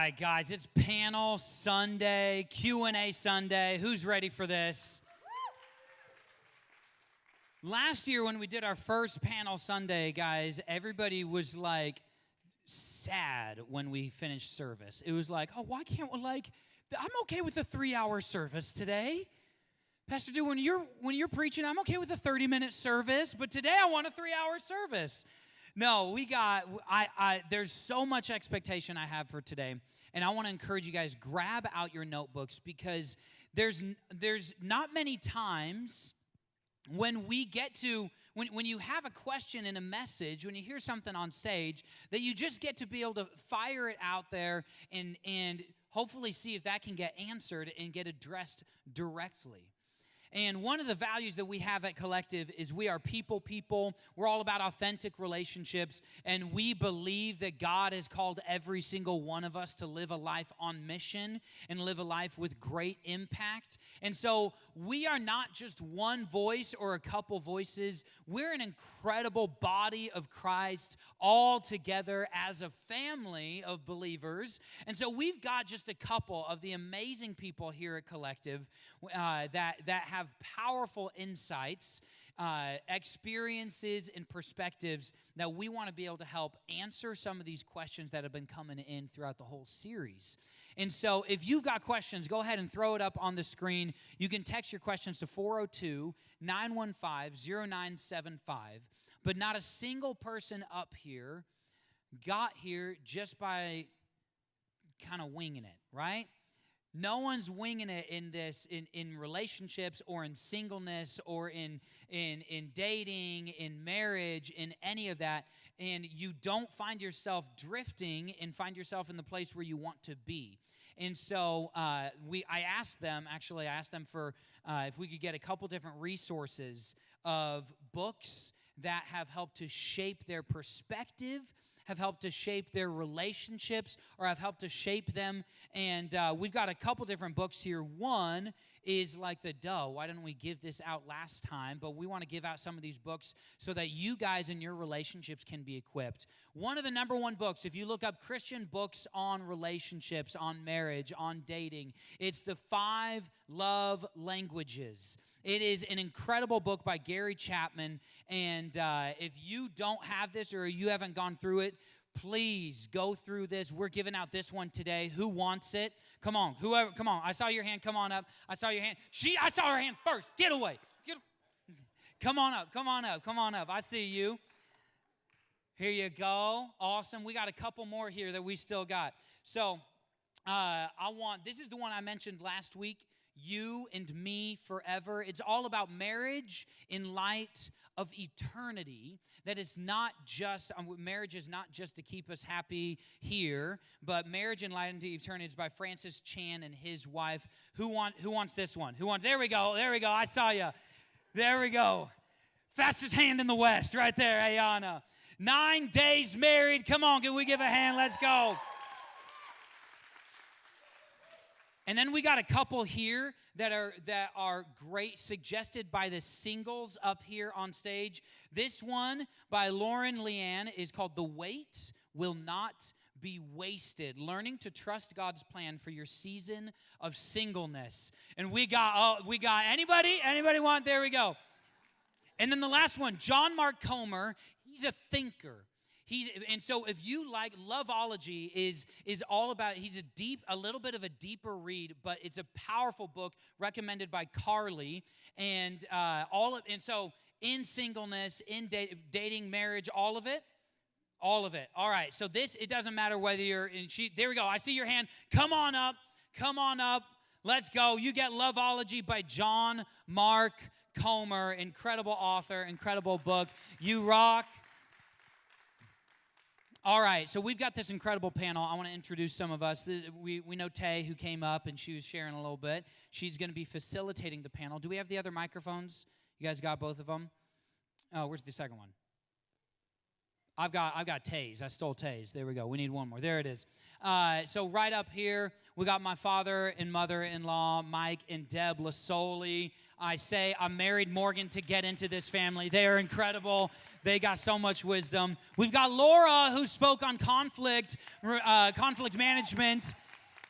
right, guys, it's panel Sunday, Q&A Sunday. Who's ready for this? Last year when we did our first panel Sunday, guys, everybody was like sad when we finished service. It was like, oh, why can't we, like, I'm okay with a 3-hour service today. Pastor Drew, when you're preaching, I'm okay with a 30-minute service, but today I want a 3-hour service. No, there's so much expectation I have for today, and I want to encourage you guys, grab out your notebooks, because there's not many times when we get to, when you have a question in a message, when you hear something on stage, that you just get to be able to fire it out there and hopefully see if that can get answered and get addressed directly. And one of the values that we have at Collective is we are people. We're all about authentic relationships, and we believe that God has called every single one of us to live a life on mission and live a life with great impact. And so we are not just one voice or a couple voices. We're an incredible body of Christ all together as a family of believers. And so we've got just a couple of the amazing people here at Collective that have powerful insights, experiences, and perspectives that we want to be able to help answer some of these questions that have been coming in throughout the whole series. And so if you've got questions, go ahead and throw it up on the screen. You can text your questions to 402-915-0975. But not a single person up here got here just by kind of winging it, right? No one's winging it in this, in relationships or in singleness or in dating, in marriage, in any of that. And you don't find yourself drifting and find yourself in the place where you want to be. And so I asked them for if we could get a couple different resources of books that have helped to shape their perspective, have helped to shape their relationships, or have helped to shape them. And we've got a couple different books here. One is like the dough. Why didn't we give this out last time? But we want to give out some of these books so that you guys and your relationships can be equipped. One of the number one books, if you look up Christian books on relationships, on marriage, on dating, it's The 5 Love Languages. It is an incredible book by Gary Chapman, and if you don't have this or you haven't gone through it, please go through this. We're giving out this one today. Who wants it? Come on, whoever. Come on. I saw your hand. Come on up. I saw your hand. I saw her hand first. Get away. Come on up. Come on up. Come on up. I see you. Here you go. Awesome. We got a couple more here that we still got. So this is the one I mentioned last week. You and Me Forever. It's all about marriage in light of eternity. That it's not just, marriage is not just to keep us happy here, but marriage in light of eternity is by Francis Chan and his wife. Who wants this one? There we go. I saw you. There we go. Fastest hand in the West right there, Ayana. 9 days married. Come on, can we give a hand? Let's go. And then we got a couple here that are great, suggested by the singles up here on stage. This one by Lauren Leanne is called The Wait Will Not Be Wasted. Learning to trust God's plan for your season of singleness. And we got anybody want? There we go. And then the last one, John Mark Comer. He's a thinker. And so if you like, Loveology is all about, he's a little bit of a deeper read, but it's a powerful book recommended by Carly. And so in singleness, in dating, marriage, all of it. All right, so it doesn't matter whether you're in, there we go, I see your hand. Come on up, let's go. You get Loveology by John Mark Comer, incredible author, incredible book. You rock. All right, so we've got this incredible panel. I want to introduce some of us. We know Tay, who came up, and she was sharing a little bit. She's going to be facilitating the panel. Do we have the other microphones? You guys got both of them? Oh, where's the second one? I've got Taze. I stole Taze. There we go. We need one more. There it is. So right up here, we got my father and mother-in-law, Mike and Deb Lasoli. I married Morgan to get into this family. They are incredible. They got so much wisdom. We've got Laura, who spoke on conflict management,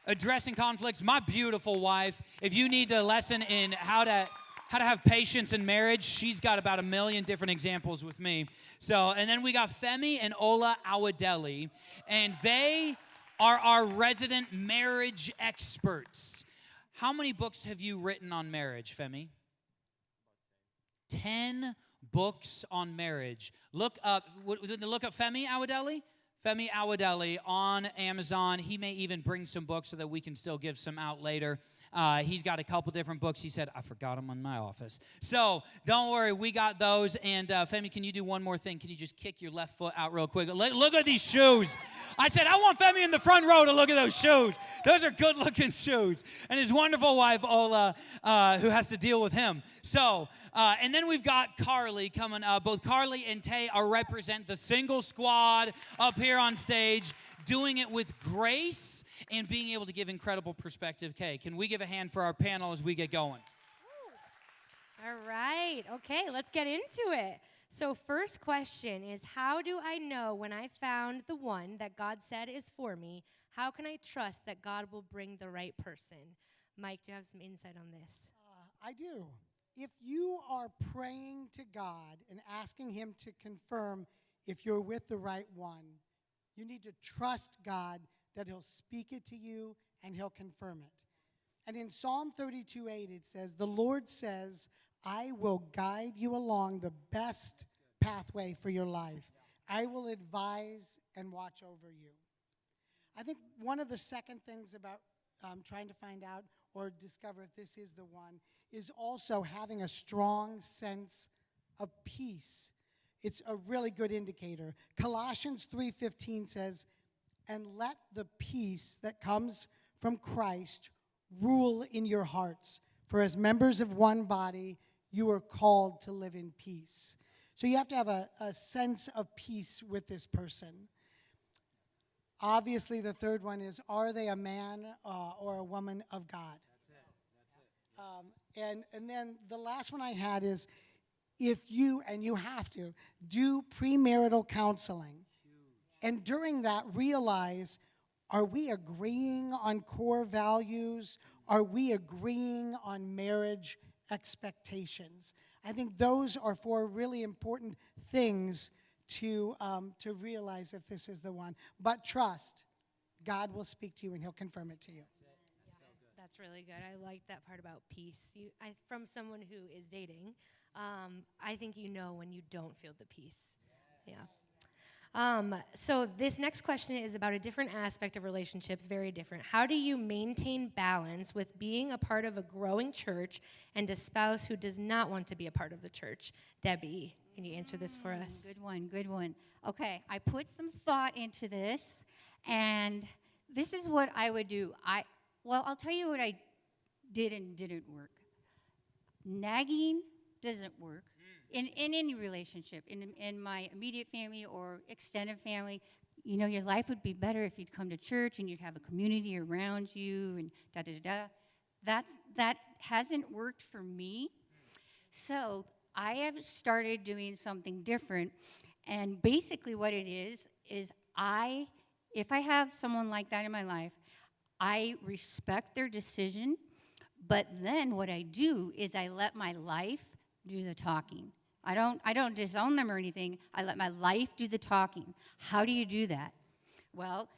addressing conflicts. My beautiful wife. If you need a lesson in how to have patience in marriage, she's got about 1 million different examples with me. So, and then we got Femi and Ola Awadeli, and they are our resident marriage experts. How many books have you written on marriage, Femi? 10 books on marriage. Look up Femi Awadeli. Femi Awadeli on Amazon. He may even bring some books so that we can still give some out later. He's got a couple different books. He said, I forgot them in my office. So don't worry, we got those. And Femi, can you do one more thing? Can you just kick your left foot out real quick? Look at these shoes. I said, I want Femi in the front row to look at those shoes. Those are good-looking shoes. And his wonderful wife, Ola, who has to deal with him. So, and then we've got Carly coming up. Both Carly and Tay represent the single squad up here on stage, doing it with grace and being able to give incredible perspective. Kay, can we give a hand for our panel as we get going? All right. Okay, let's get into it. So first question is, how do I know when I found the one that God said is for me? How can I trust that God will bring the right person? Mike, do you have some insight on this? I do. If you are praying to God and asking him to confirm if you're with the right one, you need to trust God that he'll speak it to you and he'll confirm it. And in Psalm 32:8, it says, the Lord says, I will guide you along the best pathway for your life. I will advise and watch over you. I think one of the second things about trying to find out or discover if this is the one is also having a strong sense of peace. It's a really good indicator. Colossians 3:15 says, and let the peace that comes from Christ rule in your hearts. For as members of one body, you are called to live in peace. So you have to have a sense of peace with this person. Obviously, the third one is, are they a man or a woman of God? That's it. And then the last one I had is, if you, and you have to, do premarital counseling. And during that, realize, are we agreeing on core values? Are we agreeing on marriage expectations? I think those are four really important things to realize if this is the one. But trust, God will speak to you and he'll confirm it to you. That's really good. I like that part about peace. From someone who is dating, I think you know when you don't feel the peace. Yeah. So this next question is about a different aspect of relationships, very different. How do you maintain balance with being a part of a growing church and a spouse who does not want to be a part of the church? Debbie, can you answer this for us? Good one. Okay, I put some thought into this, and this is what I would do. I'll tell you what I did and didn't work. Nagging doesn't work. In any relationship, in my immediate family or extended family, you know, your life would be better if you'd come to church and you'd have a community around you and da-da-da-da. That hasn't worked for me. So I have started doing something different. And basically what it is if I have someone like that in my life, I respect their decision, but then what I do is I let my life do the talking. I don't disown them or anything. I let my life do the talking. How do you do that? Well,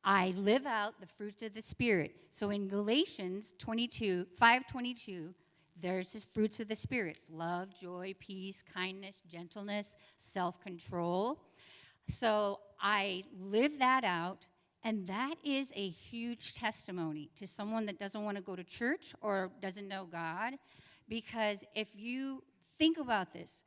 I live out the fruits of the Spirit. So in Galatians 5:22, there's this fruits of the Spirit: love, joy, peace, kindness, gentleness, self-control. So I live that out, and that is a huge testimony to someone that doesn't want to go to church or doesn't know God. Because if you think about this,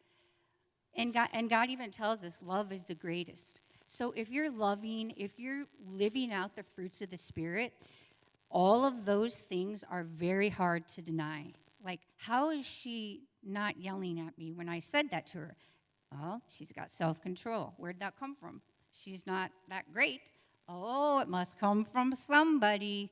and God even tells us love is the greatest. So if you're loving, if you're living out the fruits of the Spirit, all of those things are very hard to deny. Like, how is she not yelling at me when I said that to her? Well, she's got self-control. Where'd that come from? She's not that great. Oh, it must come from somebody.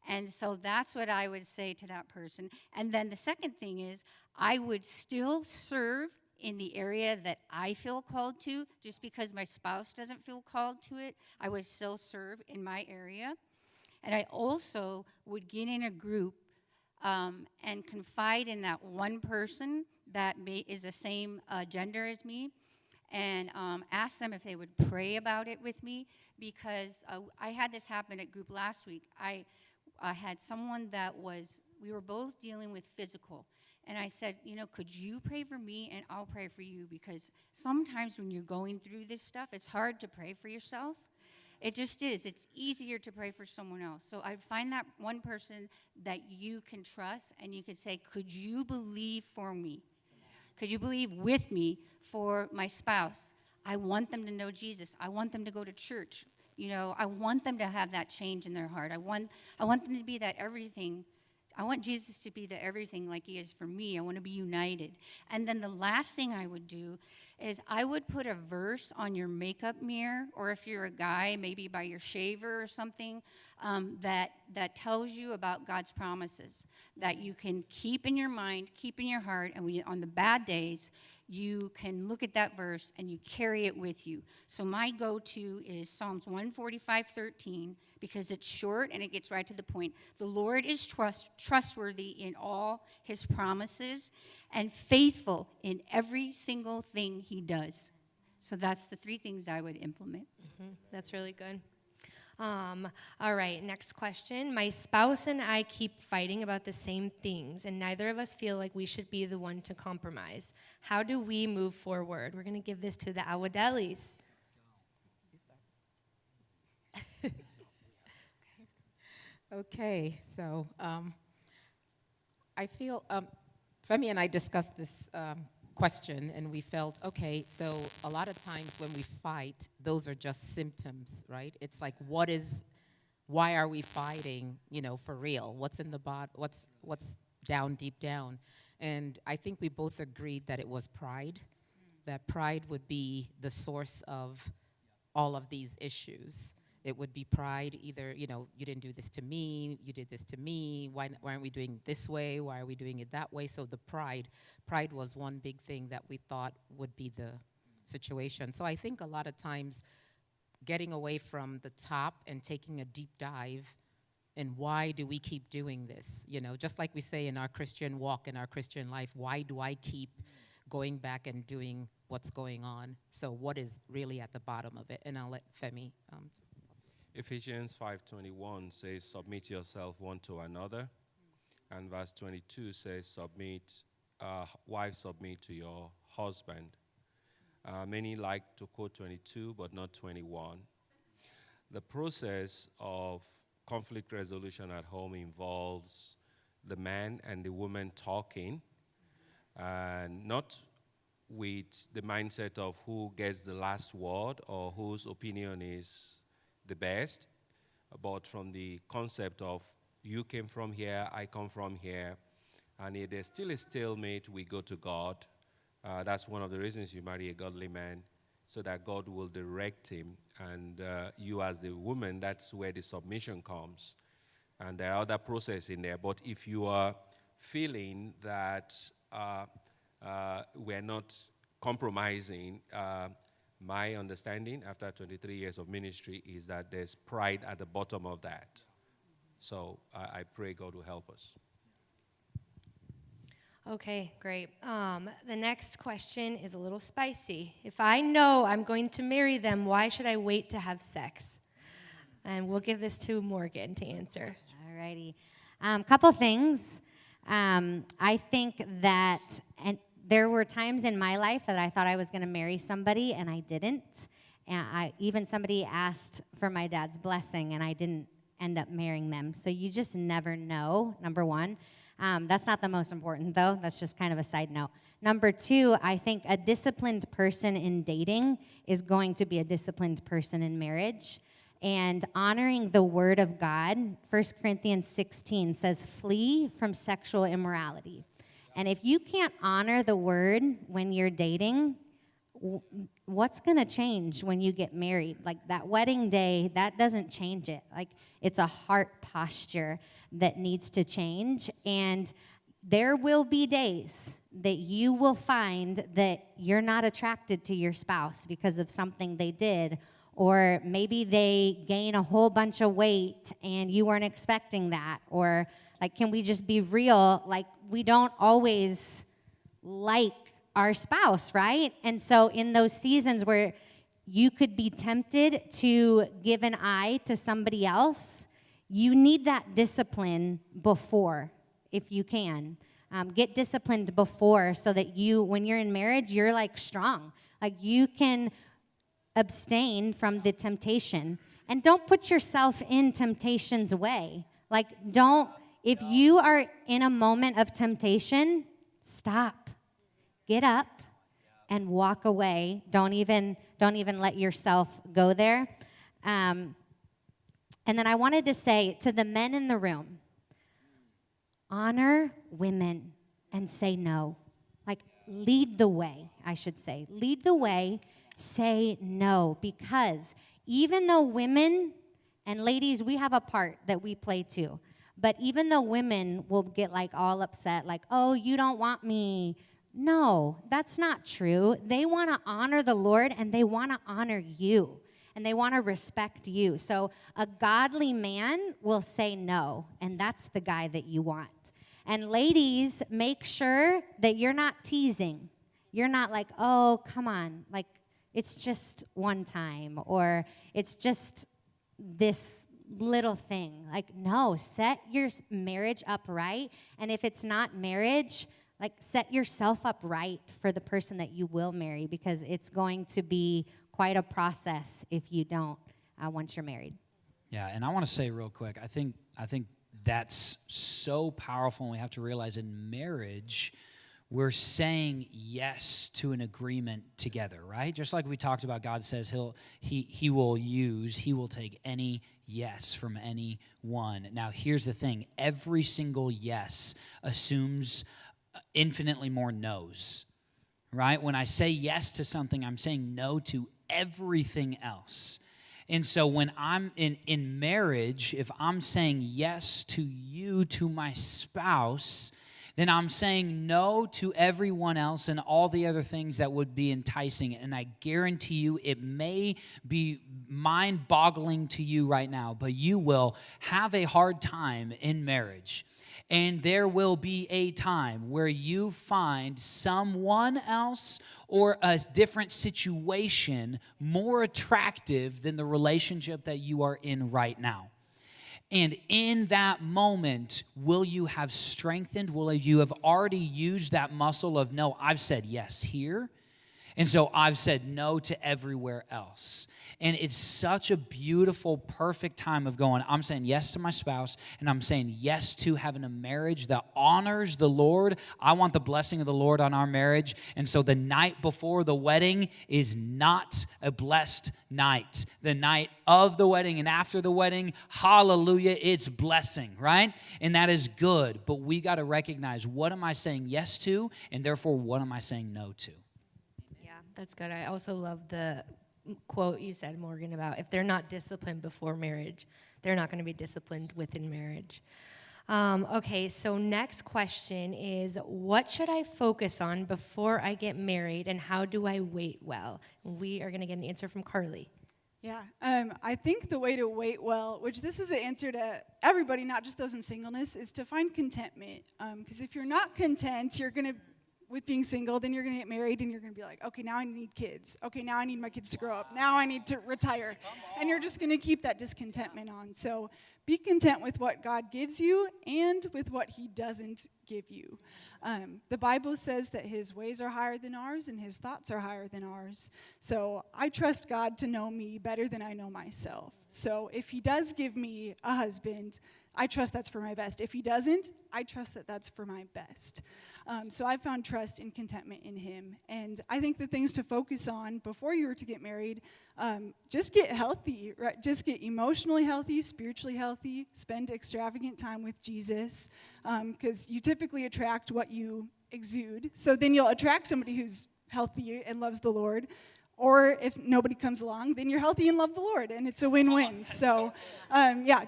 And so that's what I would say to that person. And then the second thing is, I would still serve in the area that I feel called to. Just because my spouse doesn't feel called to it, I would still serve in my area. And I also would get in a group and confide in that one person that is the same gender as me, and ask them if they would pray about it with me, because I had this happen at group last week. I had someone we were both dealing with physical, and I said, could you pray for me and I'll pray for you, because sometimes when you're going through this stuff, it's hard to pray for yourself. It just is. It's easier to pray for someone else. So I'd find that one person that you can trust, and you could say, could you believe for me? Could you believe with me for my spouse? I want them to know Jesus. I want them to go to church. I want them to have that change in their heart. I want them to be that everything. I want Jesus to be the everything like he is for me. I want to be united. And then the last thing I would do is I would put a verse on your makeup mirror, or if you're a guy, maybe by your shaver or something, that tells you about God's promises, that you can keep in your mind, keep in your heart, and on the bad days, you can look at that verse and you carry it with you. So my go-to is Psalms 145:13, because it's short and it gets right to the point. The Lord is trustworthy in all his promises and faithful in every single thing he does. So that's the 3 things I would implement. Mm-hmm. That's really good. All right, next question. My spouse and I keep fighting about the same things, and neither of us feel like we should be the one to compromise. How do we move forward? We're going to give this to the Awadelis. Okay, so I feel Femi and I discussed this question, and we felt, okay, so a lot of times when we fight, those are just symptoms, right? It's like, why are we fighting, for real? What's in the what's down, deep down? And I think we both agreed that it was pride, that pride would be the source of all of these issues. It would be pride, either, you didn't do this to me, you did this to me, why aren't we doing it this way, why are we doing it that way? So the pride was one big thing that we thought would be the situation. So I think a lot of times getting away from the top and taking a deep dive in why do we keep doing this? Just like we say in our Christian walk, in our Christian life, why do I keep going back and doing what's going on? So what is really at the bottom of it? And I'll let Femi Ephesians 5:21 says, submit yourself one to another. And verse 22 says, wives submit to your husband. Many like to quote 22, but not 21. The process of conflict resolution at home involves the man and the woman talking, and not with the mindset of who gets the last word or whose opinion is the best, but from the concept of you came from here, I come from here, and if there's still a stalemate, we go to God. That's one of the reasons you marry a godly man, so that God will direct him, and you as the woman, that's where the submission comes. And there are other processes in there, but if you are feeling that we're not compromising, my understanding after 23 years of ministry is that there's pride at the bottom of that. So I pray God will help us. Okay, great. The next question is a little spicy. If I know I'm going to marry them, why should I wait to have sex? And we'll give this to Morgan to answer. All righty. Couple things. I think that, and there were times in my life that I thought I was going to marry somebody, and I didn't. And even somebody asked for my dad's blessing, and I didn't end up marrying them. So you just never know, number one. That's not the most important, though. That's just kind of a side note. Number two, I think a disciplined person in dating is going to be a disciplined person in marriage. And honoring the word of God, 1 Corinthians 16 says, flee from sexual immorality. And if you can't honor the word when you're dating, what's going to change when you get married? Like that wedding day, that doesn't change it. Like it's a heart posture that needs to change. And there will be days that you will find that you're not attracted to your spouse because of something they did, or maybe they gain a whole bunch of weight and you weren't expecting that. Or like, can we just be real? Like, we don't always like our spouse, right? And so in those seasons where you could be tempted to give an eye to somebody else, you need that discipline before, if you can. Get disciplined before so that you, when you're in marriage, you're like strong. Like you can abstain from the temptation. And don't put yourself in temptation's way. Like if you are in a moment of temptation, stop. Get up and walk away. Don't even let yourself go there. And then I wanted to say to the men in the room, honor women and say no. Like lead the way, I should say. Lead the way, say no. Because even though women and ladies, we have a part that we play too. But even though women will get like all upset, like, oh, you don't want me. No, that's not true. They want to honor the Lord and they want to honor you and they want to respect you. So a godly man will say no, and that's the guy that you want. And ladies, make sure that you're not teasing. You're not like, oh, come on, like it's just one time or it's just this little thing. Like, no, set your marriage up right. And if it's not marriage, like set yourself up right for the person that you will marry, because it's going to be quite a process if you don't once you're married. Yeah, and I want to say real quick, I think that's so powerful, and we have to realize in marriage, we're saying yes to an agreement together, right? Just like we talked about, God says he will take any yes from anyone. Now, here's the thing. Every single yes assumes infinitely more no's, right? When I say yes to something, I'm saying no to everything else. And so when I'm in marriage, if I'm saying yes to you, to my spouse, then I'm saying no to everyone else and all the other things that would be enticing. And I guarantee you it may be mind-boggling to you right now, but you will have a hard time in marriage. And there will be a time where you find someone else or a different situation more attractive than the relationship that you are in right now. And in that moment, will you have strengthened? Will you have already used that muscle of, no, I've said yes here, and so I've said no to everywhere else. And it's such a beautiful, perfect time of going, I'm saying yes to my spouse, and I'm saying yes to having a marriage that honors the Lord. I want the blessing of the Lord on our marriage. And so the night before the wedding is not a blessed night. The night of the wedding and after the wedding, hallelujah, it's blessing, right? And that is good. But we got to recognize, what am I saying yes to? And therefore, what am I saying no to? That's good. I also love the quote you said, Morgan, about if they're not disciplined before marriage, they're not going to be disciplined within marriage. Okay, so next question is, what should I focus on before I get married, and how do I wait well? We are going to get an answer from Carly. Yeah, I think the way to wait well, which this is an answer to everybody, not just those in singleness, is to find contentment. Because if you're not content, you're going to, with being single, then you're going to get married and you're going to be like, okay, now I need kids. Okay, now I need my kids to grow up. Now I need to retire. And you're just going to keep that discontentment on. So be content with what God gives you and with what he doesn't give you. The Bible says that his ways are higher than ours and his thoughts are higher than ours. So I trust God to know me better than I know myself. So if he does give me a husband, I trust that's for my best. If he doesn't, I trust that that's for my best. So I've found trust and contentment in him. And I think the things to focus on before you were to get married, just get healthy, right? Just get emotionally healthy, spiritually healthy, spend extravagant time with Jesus, because you typically attract what you exude. So then you'll attract somebody who's healthy and loves the Lord. Or if nobody comes along, then you're healthy and love the Lord, and it's a win-win. So,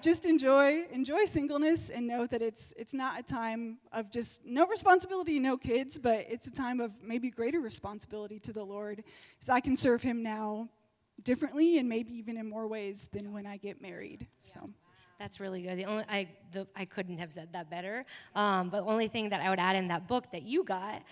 just enjoy singleness and know that it's not a time of just no responsibility, no kids, but it's a time of maybe greater responsibility to the Lord, because I can serve Him now differently and maybe even in more ways than when I get married. So. That's really good. I couldn't have said that better. But the only thing that I would add in that book that you got,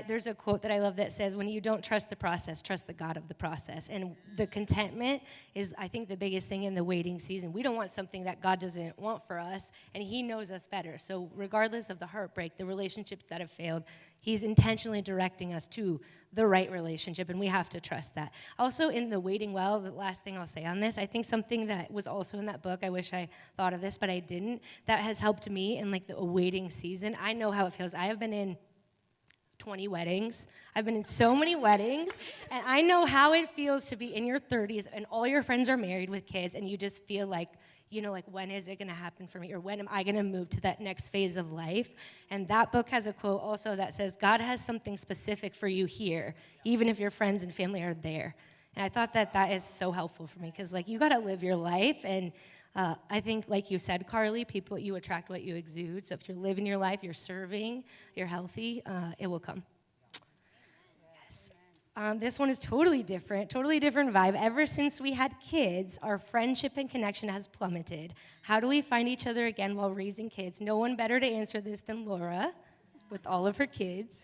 there's a quote that I love that says, when you don't trust the process, trust the God of the process. And the contentment is, I think, the biggest thing in the waiting season. We don't want something that God doesn't want for us, and He knows us better. So regardless of the heartbreak, the relationships that have failed, He's intentionally directing us to the right relationship, and we have to trust that. Also, in the waiting well, the last thing I'll say on this, I think something that was also in that book, I wish I thought of this, but I didn't, that has helped me in like the waiting season. I know how it feels. I have been in 20 weddings. I've been in so many weddings, and I know how it feels to be in your 30s and all your friends are married with kids, and you just feel like, like, when is it going to happen for me? Or when am I going to move to that next phase of life? And that book has a quote also that says, God has something specific for you here, even if your friends and family are there. And I thought that is so helpful for me, because, like, you got to live your life. And I think, like you said, Carly, you attract what you exude. So if you're living your life, you're serving, you're healthy, it will come. This one is totally different vibe. Ever since we had kids, our friendship and connection has plummeted. How do we find each other again while raising kids? No one better to answer this than Laura, with all of her kids.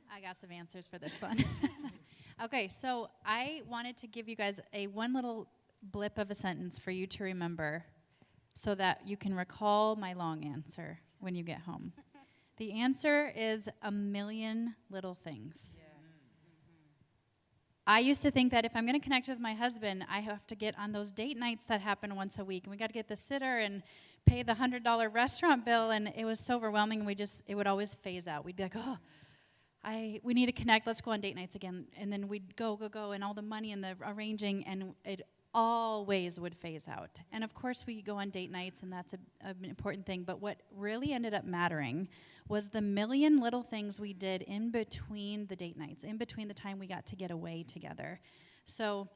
I got some answers for this one. Okay, so I wanted to give you guys one little blip of a sentence for you to remember so that you can recall my long answer when you get home. The answer is a million little things. I used to think that if I'm going to connect with my husband, I have to get on those date nights that happen once a week, and we got to get the sitter and pay the $100 restaurant bill, and it was so overwhelming, and it would always phase out. We'd be like, we need to connect, let's go on date nights again, and then we'd go, and all the money and the arranging, and it always would phase out. And of course, we go on date nights, and that's an important thing, but what really ended up mattering was the million little things we did in between the date nights, in between the time we got to get away together. So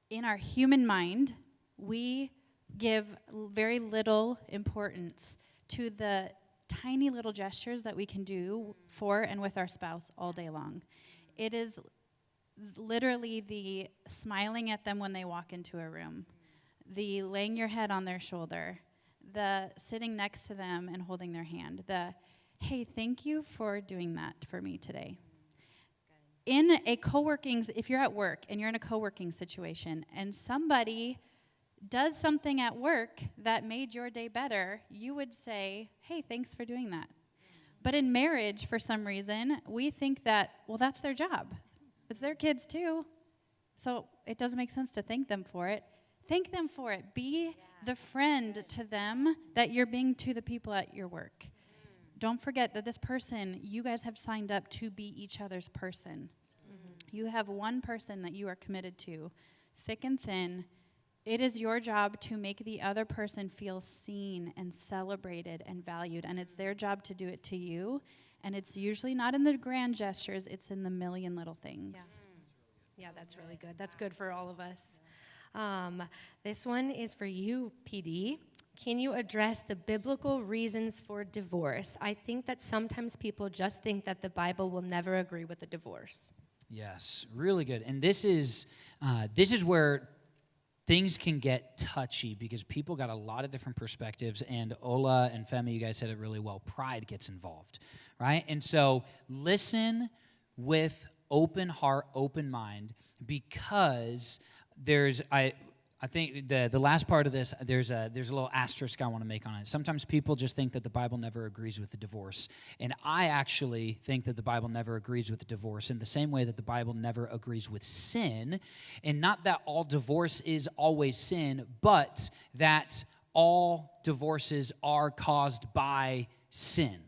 in our human mind, we give very little importance to the tiny little gestures that we can do for and with our spouse all day long. It is literally the smiling at them when they walk into a room, the laying your head on their shoulder, the sitting next to them and holding their hand, the, hey, thank you for doing that for me today. In a if you're at work and you're in a co-working situation and somebody does something at work that made your day better, you would say, hey, thanks for doing that. But in marriage, for some reason, we think that, well, that's their job. It's their kids too. So it doesn't make sense to thank them for it. Thank them for it. Be the friend to them that you're being to the people at your work. Don't forget that this person, you guys have signed up to be each other's person. You have one person that you are committed to, thick and thin. It is your job to make the other person feel seen and celebrated and valued, and it's their job to do it to you. And it's usually not in the grand gestures, it's in the million little things. Yeah, that's really good. That's good for all of us. This one is for you, PD. Can you address the biblical reasons for divorce? I think that sometimes people just think that the Bible will never agree with a divorce. Yes, really good. And this is where things can get touchy because people got a lot of different perspectives, and Ola and Femi, you guys said it really well, pride gets involved, right? And so listen with open heart, open mind, because I think the last part of this, there's a little asterisk I want to make on it. Sometimes people just think that the Bible never agrees with the divorce. And I actually think that the Bible never agrees with the divorce in the same way that the Bible never agrees with sin. And not that all divorce is always sin, but that all divorces are caused by sin.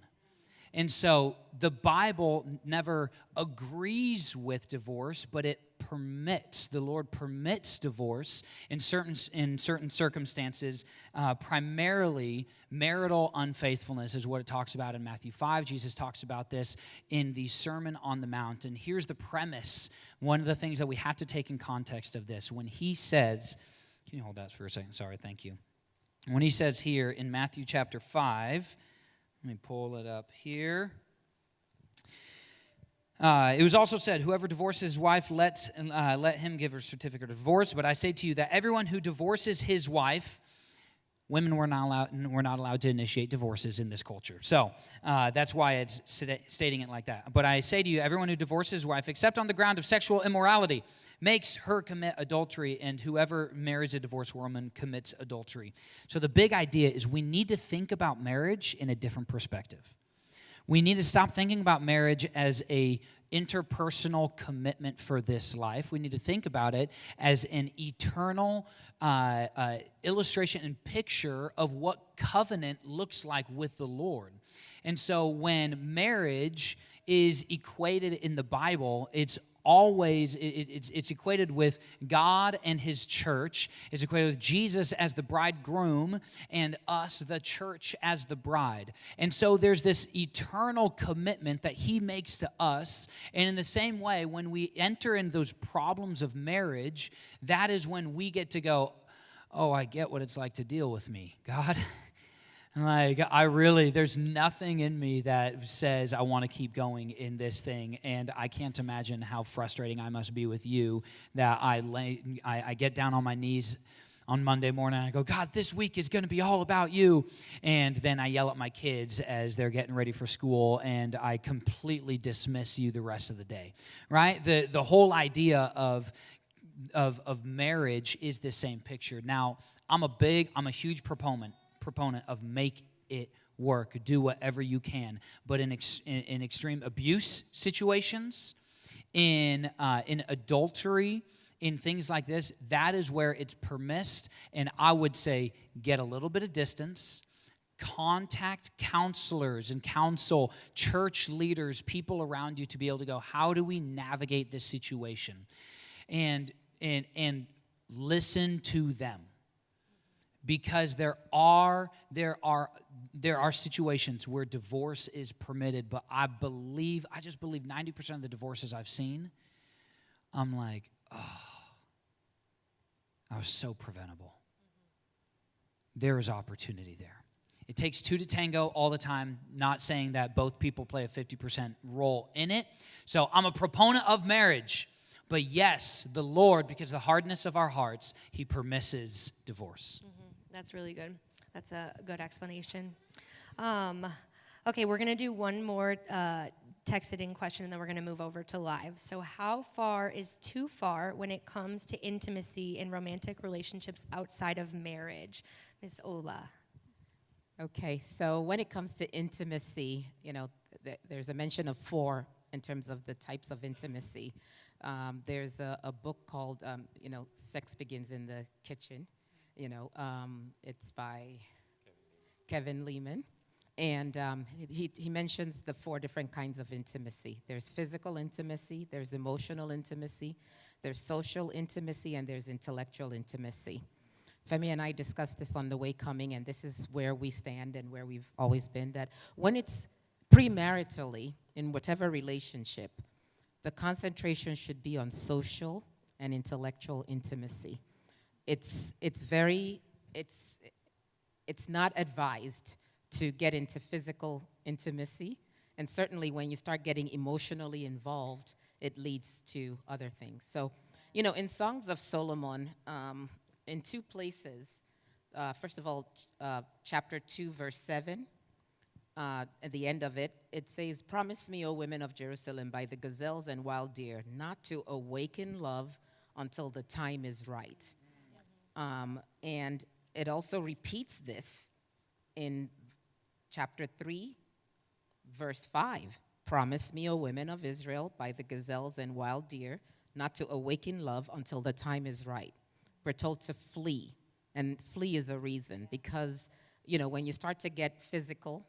And so the Bible never agrees with divorce, but it the Lord permits divorce in certain circumstances. Primarily, marital unfaithfulness is what it talks about in Matthew 5. Jesus talks about this in the Sermon on the Mount. And here's the premise. One of the things that we have to take in context of this, when he says, can you hold that for a second? Sorry, thank you. When he says here in Matthew chapter 5, let me pull it up here. It was also said, whoever divorces his wife, let him give her a certificate of divorce. But I say to you that everyone who divorces his wife, women were not allowed to initiate divorces in this culture. So that's why it's stating it like that. But I say to you, everyone who divorces his wife, except on the ground of sexual immorality, makes her commit adultery, and whoever marries a divorced woman commits adultery. So the big idea is we need to think about marriage in a different perspective. We need to stop thinking about marriage as a interpersonal commitment for this life. We need to think about it as an eternal illustration and picture of what covenant looks like with the Lord. And so when marriage is equated in the Bible, it's equated with God and his church. It's equated with Jesus as the bridegroom and us, the church, as the bride. And so there's this eternal commitment that he makes to us. And in the same way, when we enter in those problems of marriage, that is when we get to go, oh, I get what it's like to deal with me, God. Like, there's nothing in me that says I want to keep going in this thing, and I can't imagine how frustrating I must be with you that I get down on my knees on Monday morning, and I go, God, this week is going to be all about you, and then I yell at my kids as they're getting ready for school, and I completely dismiss you the rest of the day, right? The whole idea of marriage is the same picture. Now, I'm a huge proponent of make it work. Do whatever you can. But in extreme abuse situations, in adultery, in things like this, that is where it's permissed. And I would say get a little bit of distance. Contact counselors and counsel church leaders, people around you to be able to go, how do we navigate this situation? And listen to them. Because there are situations where divorce is permitted, but I just believe 90% of the divorces I've seen, I'm like, oh, I was so preventable. There is opportunity there. It takes two to tango all the time, not saying that both people play a 50% role in it. So I'm a proponent of marriage. But yes, the Lord, because of the hardness of our hearts, he permisses divorce. Mm-hmm. That's really good. That's a good explanation. Okay, we're going to do one more texted in question, and then we're going to move over to live. So how far is too far when it comes to intimacy in romantic relationships outside of marriage? Ms. Ola. Okay, so when it comes to intimacy, there's a mention of 4 in terms of the types of intimacy. There's a book called, Sex Begins in the Kitchen. It's by Kevin Lehman. And he mentions the 4 different kinds of intimacy. There's physical intimacy, there's emotional intimacy, there's social intimacy, and there's intellectual intimacy. Femi and I discussed this on the way coming, and this is where we stand and where we've always been, that when it's premaritally, in whatever relationship, the concentration should be on social and intellectual intimacy. It's not advised to get into physical intimacy, and certainly when you start getting emotionally involved, it leads to other things. So, in Songs of Solomon, in 2 places, first of all, chapter 2, verse 7, at the end of it, it says, "Promise me, O women of Jerusalem, by the gazelles and wild deer, not to awaken love until the time is right." And it also repeats this in chapter 3, verse 5. "Promise me, O women of Israel, by the gazelles and wild deer, not to awaken love until the time is right." We're told to flee, and flee is a reason, because, when you start to get physical,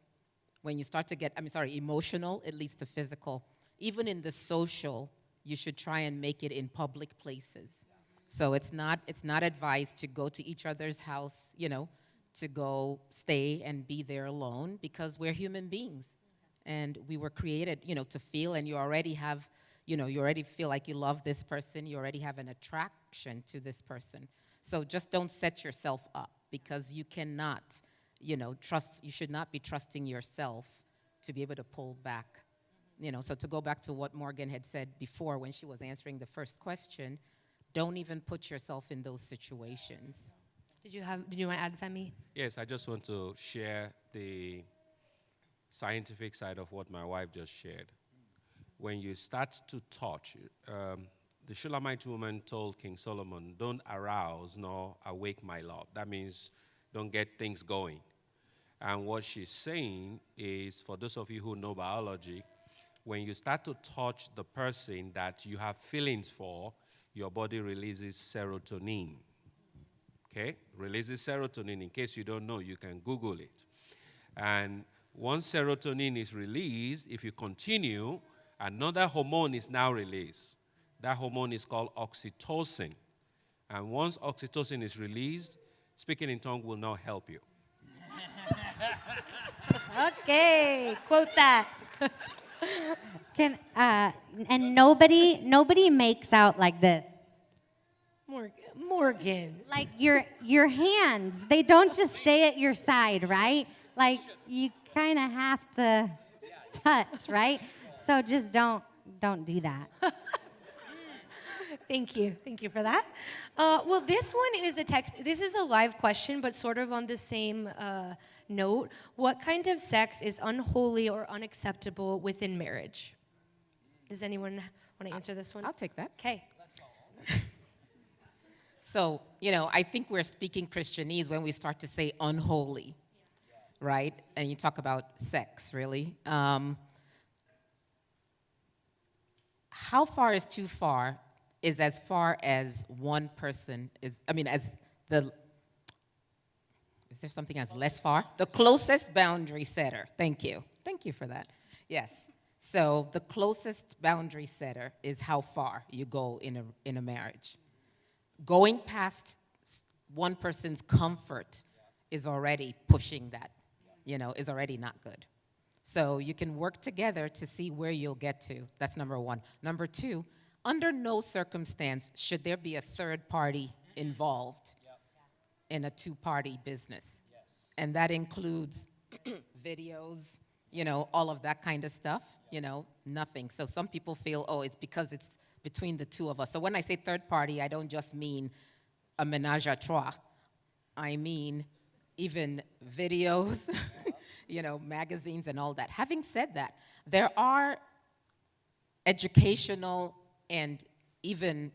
when you start to get, emotional, it leads to physical. Even in the social you should try and make it in public places. So it's not advised to go to each other's house, to go stay and be there alone, because we're human beings. And we were created, to feel, and you already have, you already feel like you love this person. You already have an attraction to this person. So just don't set yourself up, because you cannot, trust. You should not be trusting yourself to be able to pull back. So to go back to what Morgan had said before when she was answering the first question, don't even put yourself in those situations. Did you want to add, Femi? Yes, I just want to share the scientific side of what my wife just shared. When you start to touch, the Shulamite woman told King Solomon, don't arouse nor awake my love. That means don't get things going. And what she's saying is, for those of you who know biology, when you start to touch the person that you have feelings for, your body releases serotonin. Okay? Releases serotonin. In case you don't know, you can Google it. And once serotonin is released, if you continue, another hormone is now released. That hormone is called oxytocin. And once oxytocin is released, speaking in tongue will not help you. Okay, quote that. And nobody makes out like this. Morgan. Like your hands, they don't just stay at your side, right? Like you kind of have to touch, right? So just don't do that. Thank you for that. Well, this one is a text. This is a live question, but sort of on the same note. What kind of sex is unholy or unacceptable within marriage? Does anyone want to answer this one? I'll take that. Okay. So, I think we're speaking Christianese when we start to say unholy, right? And you talk about sex, really. How far is too far is as far as one person is, is there something as less far? The closest boundary setter. Thank you. Thank you for that. Yes. So the closest boundary setter is how far you go in a marriage. Going past one person's comfort is already pushing that, is already not good. So you can work together to see where you'll get to. That's number one. Number two, under no circumstance should there be a third party involved in a two-party business. And that includes videos, all of that kind of stuff, nothing. So some people feel, it's because it's between the two of us. So when I say third party, I don't just mean a ménage à trois. I mean even videos, magazines and all that. Having said that, there are educational and even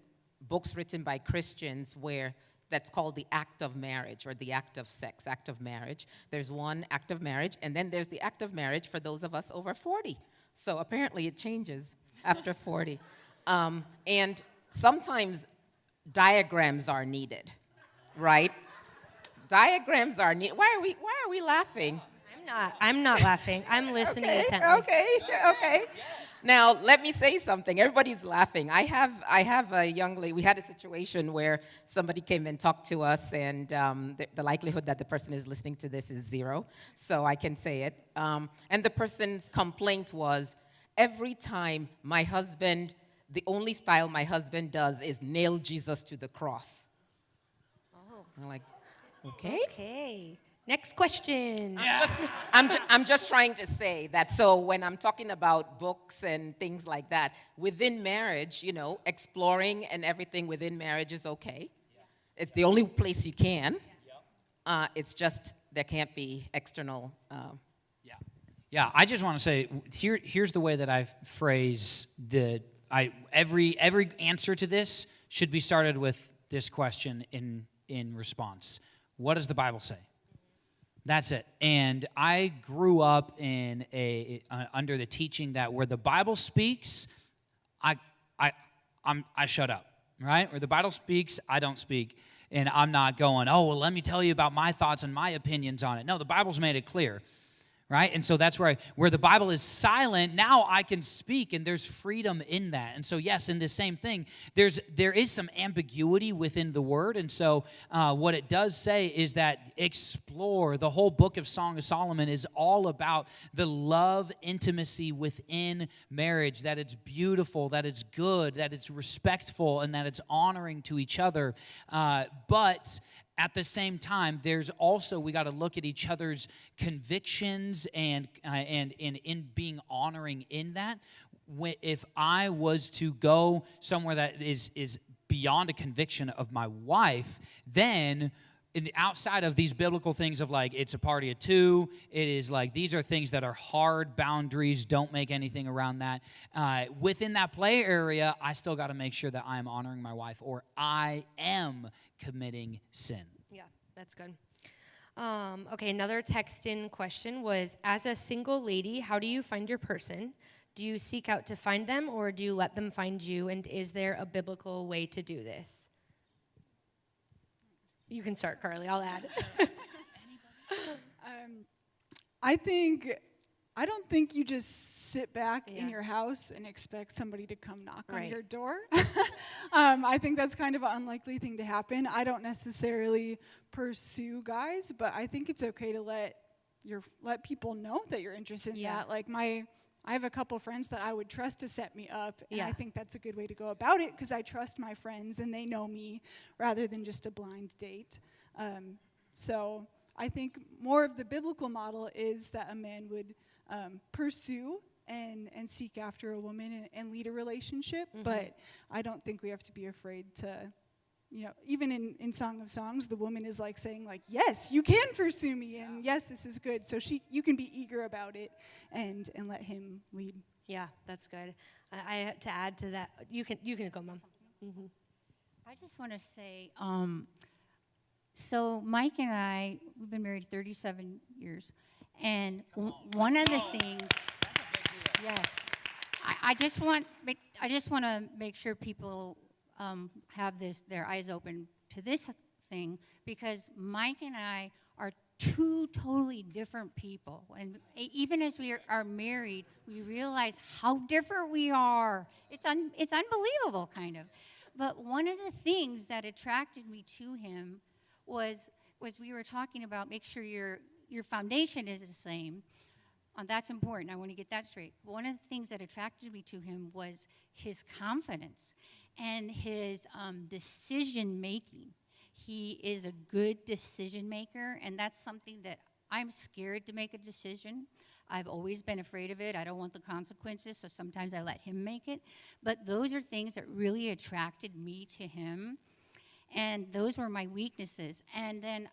books written by Christians where that's called the act of marriage or the act of sex, act of marriage. There's one act of marriage, and then there's the act of marriage for those of us over 40. So apparently it changes after 40. And sometimes diagrams are needed, right? Diagrams are needed. Why are we laughing? I'm not laughing. I'm listening intently. Okay. Now, let me say something. Everybody's laughing. I have a young lady. We had a situation where somebody came and talked to us, and the likelihood that the person is listening to this is 0, so I can say it. And the person's complaint was, every time my husband, the only style my husband does is nail Jesus to the cross. Oh. I'm like, okay. Okay. Next question. I'm just trying to say that, so when I'm talking about books and things like that, within marriage, exploring and everything within marriage is okay. Yeah. It's the only place you can. Yeah. It's just there can't be external. Yeah, I just want to say, here's the way that I phrase every answer to this should be started with this question in response. What does the Bible say? That's it. And I grew up in under the teaching that where the Bible speaks, I shut up, right? Where the Bible speaks, I don't speak, and I'm not going, let me tell you about my thoughts and my opinions on it. No, the Bible's made it clear. right? And so that's where the Bible is silent, now I can speak, and there's freedom in that. And so, yes, in the same thing, there is some ambiguity within the word. And so what it does say is that explore. The whole book of Song of Solomon is all about the love intimacy within marriage, that it's beautiful, that it's good, that it's respectful, and that it's honoring to each other. But at the same time, there's also, we got to look at each other's convictions and in being honoring in that. If I was to go somewhere that is beyond a conviction of my wife, then outside of these biblical things of like, it's a party of two, it is like, these are things that are hard boundaries, don't make anything around that. Within that play area, I still got to make sure that I am honoring my wife, or I am committing sin. Yeah, that's good. Okay, another text-in question was, as a single lady, how do you find your person? Do you seek out to find them, or do you let them find you? And is there a biblical way to do this? You can start, Carly. I'll add. I don't think you just sit back in your house and expect somebody to come knock on your door. I think that's kind of an unlikely thing to happen. I don't necessarily pursue guys, but I think it's okay to let people know that you're interested in that. Like I have a couple friends that I would trust to set me up, and I think that's a good way to go about it because I trust my friends and they know me rather than just a blind date. So I think more of the biblical model is that a man would pursue and seek after a woman and lead a relationship, but I don't think we have to be afraid to, even in Song of Songs, the woman is like saying like, yes, you can pursue me, and yes, this is good. So you can be eager about it and let him lead. Yeah, that's good. I to add to that, you can go, Mom. Mm-hmm. I just want to say, so Mike and I, we've been married 37 years, and one of the things, yes, I just want to make sure people have their eyes open to this thing, because Mike and I are two totally different people, and even as we are married, we realize how different we are. It's unbelievable, kind of. But one of the things that attracted me to him was we were talking about make sure your foundation is the same. That's important. I want to get that straight. One of the things that attracted me to him was his confidence and his decision making. He is a good decision maker, and that's something that I'm scared to make a decision. I've always been afraid of it. I don't want the consequences, so sometimes I let him make it. But those are things that really attracted me to him, and those were my weaknesses. And then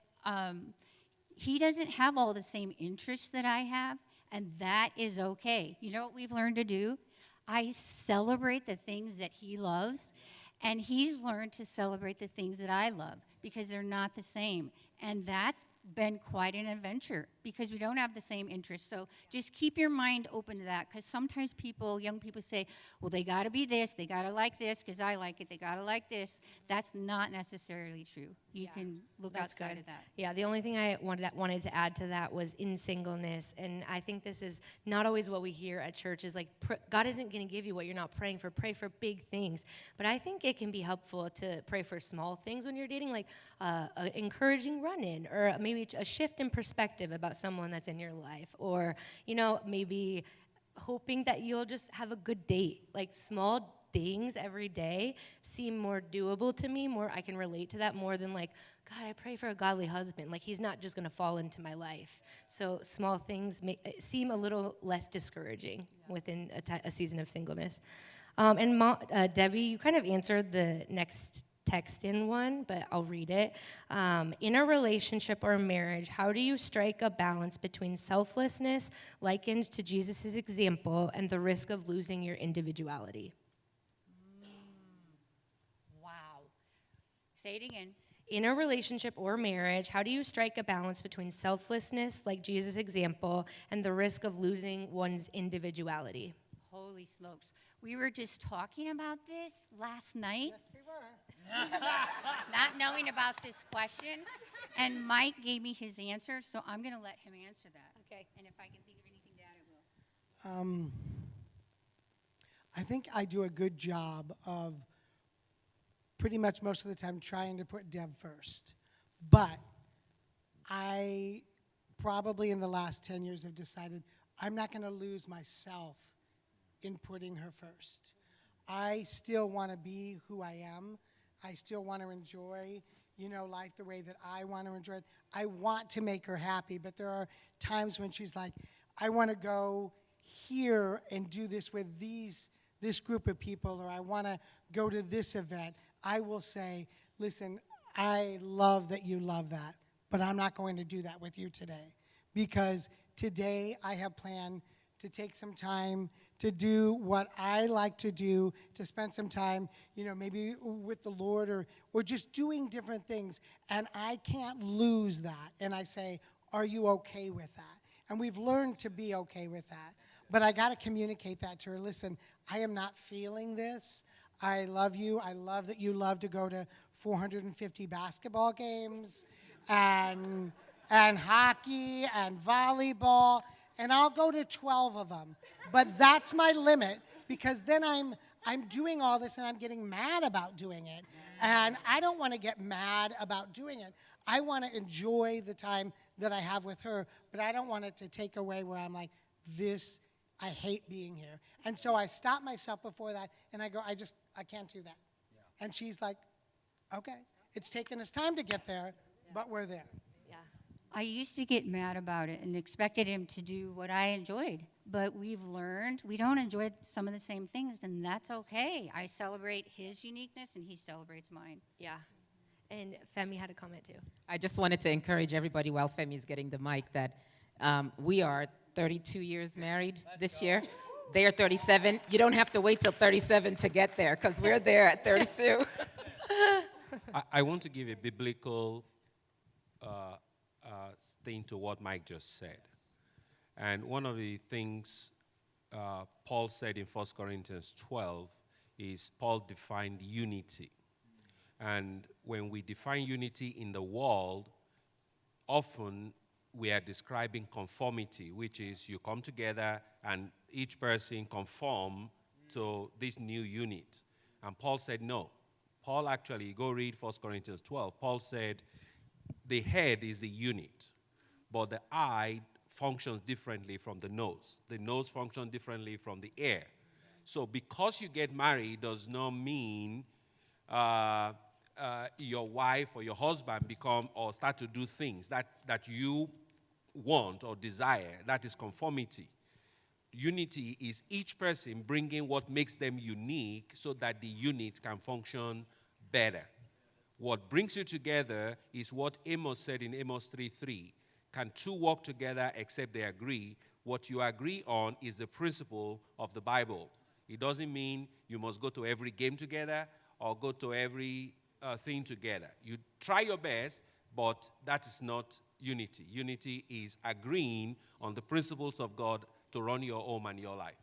he doesn't have all the same interests that I have, and that is okay. You know what we've learned to do? I celebrate the things that he loves, and he's learned to celebrate the things that I love because they're not the same. And that's been quite an adventure because we don't have the same interests. So just keep your mind open to that, because sometimes young people say, well, they got to be this, they got to like this because I like it, they got to like this. That's not necessarily true. You can look outside of that. Yeah, the only thing I wanted to add to that was in singleness, and I think this is not always what we hear at church is like, God isn't going to give you what you're not praying for. Pray for big things. But I think it can be helpful to pray for small things when you're dating, like an encouraging run-in, or maybe a shift in perspective about someone that's in your life, or maybe hoping that you'll just have a good date. Like small things every day seem more doable to me, I can relate to that more than like, God, I pray for a godly husband. Like he's not just going to fall into my life. So small things seem a little less discouraging within a season of singleness. And Debbie, you kind of answered the next text in one, but I'll read it. In a relationship or a marriage, how do you strike a balance between selflessness, likened to Jesus' example, and the risk of losing your individuality? Wow. Say it again. In a relationship or marriage, how do you strike a balance between selflessness, like Jesus' example, and the risk of losing one's individuality? Holy smokes. We were just talking about this last night. Yes, we were. Not knowing about this question. And Mike gave me his answer, so I'm going to let him answer that. Okay. And if I can think of anything to add, I will. I think I do a good job of pretty much most of the time trying to put Deb first. But I probably in the last 10 years have decided I'm not going to lose myself in putting her first. I still want to be who I am. I still want to enjoy, life the way that I want to enjoy it. I want to make her happy, but there are times when she's like, I want to go here and do this with this group of people, or I want to go to this event. I will say, listen, I love that you love that, but I'm not going to do that with you today, because today I have planned to take some time to do what I like to do, to spend some time, maybe with the Lord or just doing different things, and I can't lose that. And I say, are you okay with that? And we've learned to be okay with that. But I got to communicate that to her. Listen, I am not feeling this. I love you. I love that you love to go to 450 basketball games and hockey and volleyball, and I'll go to 12 of them. But that's my limit, because then I'm doing all this and I'm getting mad about doing it. And I don't want to get mad about doing it. I want to enjoy the time that I have with her, but I don't want it to take away where I'm like, I hate being here. And so I stop myself before that, and I go, I can't do that. Yeah. And she's like, okay, it's taken us time to get there, but we're there. Yeah. I used to get mad about it and expected him to do what I enjoyed. But we've learned we don't enjoy some of the same things, and that's okay. I celebrate his uniqueness, and he celebrates mine. Yeah. And Femi had a comment too. I just wanted to encourage everybody while Femi's getting the mic that we are 32 years married this year. They are 37. You don't have to wait till 37 to get there, because we're there at 32. I want to give a biblical thing to what Mike just said. And one of the things Paul said in 1 Corinthians 12 is Paul defined unity. And when we define unity in the world, often we are describing conformity, which is you come together and each person conform to this new unit. And Paul said no. Paul actually, go read 1 Corinthians 12. Paul said the head is the unit, but the eye functions differently from the nose. The nose functions differently from the ear. So because you get married does not mean your wife or your husband become or start to do things that you want or desire. That is conformity. Unity is each person bringing what makes them unique so that the unit can function better. What brings you together is what Amos said in Amos 3:3. Can two walk together except they agree? What you agree on is the principle of the Bible. It doesn't mean you must go to every game together or go to every thing together. You try your best, but that is not unity. Unity is agreeing on the principles of God to run your home and your life.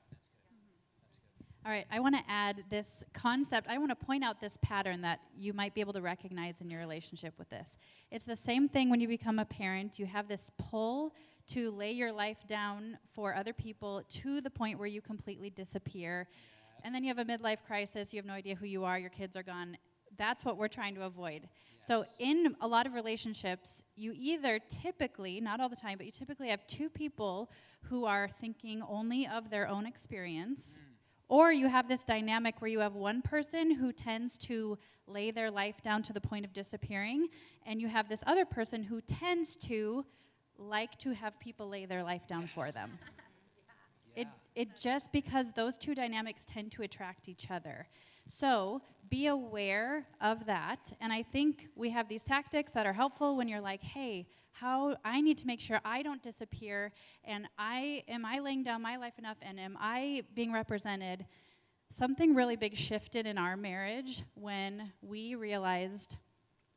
All right, I want to add this concept. I want to point out this pattern that you might be able to recognize in your relationship with this. It's the same thing when you become a parent. You have this pull to lay your life down for other people to the point where you completely disappear. And then you have a midlife crisis. You have no idea who you are. Your kids are gone. That's what we're trying to avoid. Yes. So in a lot of relationships, you either typically, not all the time, but you typically have two people who are thinking only of their own experience. Or you have this dynamic where you have one person who tends to lay their life down to the point of disappearing, and you have this other person who tends to like to have people lay their life down for them. It just because those two dynamics tend to attract each other. So be aware of that. And I think we have these tactics that are helpful when you're like, hey, how I need to make sure I don't disappear, and am I laying down my life enough, and am I being represented? Something really big shifted in our marriage when we realized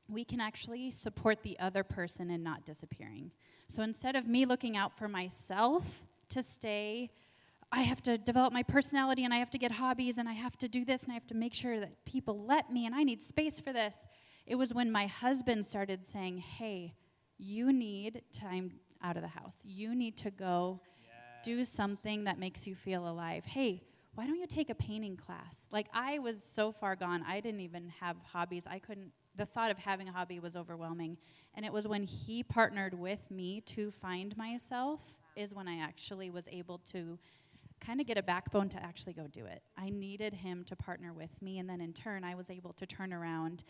we can actually support the other person in not disappearing. So instead of me looking out for myself to stay, I have to develop my personality, and I have to get hobbies, and I have to do this, and I have to make sure that people let me, and I need space for this. It was when my husband started saying, hey, you need time. out of the house. You need to go do something that makes you feel alive. Hey, why don't you take a painting class? Like, I was so far gone, I didn't even have hobbies. The thought of having a hobby was overwhelming. And it was when he partnered with me to find myself is when I actually was able to kind of get a backbone to actually go do it. I needed him to partner with me, and then in turn, I was able to turn around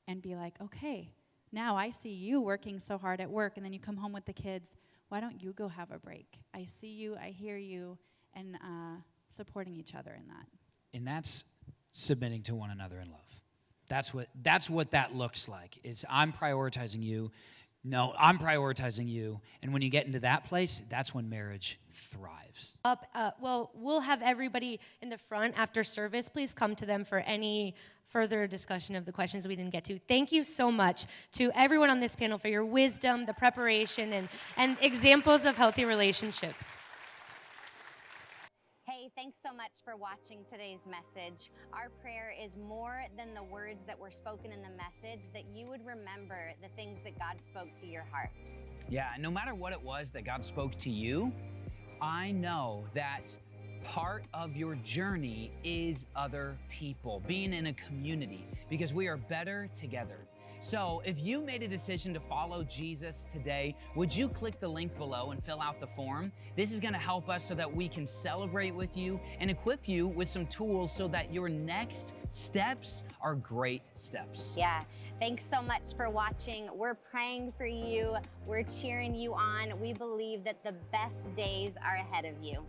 and be like, okay, now I see you working so hard at work, and then you come home with the kids. Why don't you go have a break? I see you, I hear you, and supporting each other in that. And that's submitting to one another in love. That's what that looks like. It's I'm prioritizing you. No, I'm prioritizing you. And when you get into that place, that's when marriage thrives. Well, we'll have everybody in the front after service. Please come to them for any further discussion of the questions we didn't get to. Thank you so much to everyone on this panel for your wisdom, the preparation, and examples of healthy relationships. Hey, thanks so much for watching today's message. Our prayer is more than the words that were spoken in the message, that you would remember the things that God spoke to your heart. Yeah, no matter what it was that God spoke to you, I know that part of your journey is other people, being in a community, because we are better together. So if you made a decision to follow Jesus today, would you click the link below and fill out the form? This is going to help us so that we can celebrate with you and equip you with some tools so that your next steps are great steps. Yeah, thanks so much for watching. We're praying for you. We're cheering you on. We believe that the best days are ahead of you.